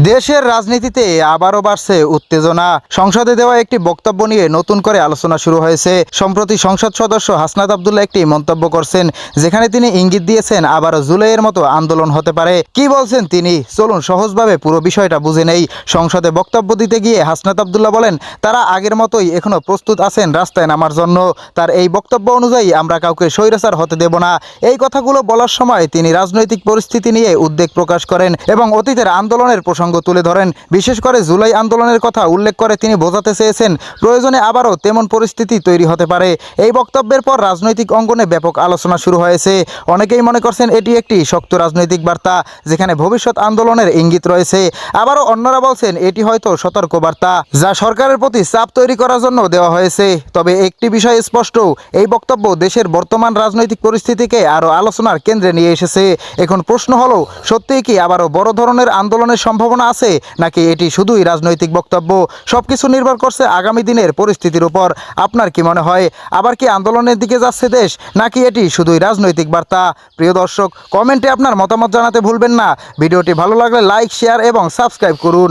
দেশের রাজনীতিতে আবারও বাড়ছে উত্তেজনা। সংসদে দেওয়া একটি বক্তব্য নিয়ে নতুন করে আলোচনা শুরু হয়েছে। সম্প্রতি সংসদ সদস্য হাসনাত আব্দুল্লাহ একটি মন্তব্য করছেন, যেখানে তিনি ইঙ্গিত দিয়েছেন আবারও জুলাইয়ের মতো আন্দোলন হতে পারে। কি বলছেন তিনি, চলুন সহজভাবে পুরো বিষয়টা বুঝে নেই। সংসদে বক্তব্য দিতে গিয়ে হাসনাত আব্দুল্লাহ বলেন, তারা আগের মতোই এখনো প্রস্তুত আছেন রাস্তায় নামার জন্য। তার এই বক্তব্য অনুযায়ী আমরা কাউকে স্বৈরাচার হতে দেব না। এই কথাগুলো বলার সময় তিনি রাজনৈতিক পরিস্থিতি নিয়ে উদ্বেগ প্রকাশ করেন এবং অতীতের আন্দোলনের প্রসঙ্গ তুলে ধরেন। বিশেষ করে জুলাই আন্দোলনের কথা উল্লেখ করে তিনি বোঝাতে চেয়েছেন, প্রয়োজনে আবারও তেমন পরিস্থিতি তৈরি হতে পারে। এই বক্তব্যের পর রাজনৈতিক অঙ্গনে ব্যাপক আলোচনা শুরু হয়েছে। অনেকেই মনে করছেন এটি একটি শক্ত রাজনৈতিক বার্তা, যেখানে ভবিষ্যৎ আন্দোলনের ইঙ্গিত রয়েছে। আবারও অন্যরা বলছেন এটি হয়তো সতর্ক বার্তা, যা সরকারের প্রতি চাপ তৈরি করার জন্য দেওয়া হয়েছে। তবে একটি বিষয় স্পষ্ট, এই বক্তব্য দেশের বর্তমান রাজনৈতিক পরিস্থিতিকে আরও আলোচনার কেন্দ্রে নিয়ে এসেছে। এখন প্রশ্ন হলো, সত্যিই কি আবারও বড় ধরনের আন্দোলনের সম্ভাবনা আছে, নাকি এটি শুধুই রাজনৈতিক বক্তব্য? সবকিছু নির্ভর করছে আগামী দিনের পরিস্থিতির উপর। আপনার কি মনে হয়, আবার কি আন্দোলনের দিকে যাচ্ছে দেশ, নাকি এটি শুধুই রাজনৈতিক বার্তা? প্রিয় দর্শক, কমেন্টে আপনার মতামত জানাতে ভুলবেন না। ভিডিওটি ভালো লাগলে লাইক, শেয়ার এবং সাবস্ক্রাইব করুন।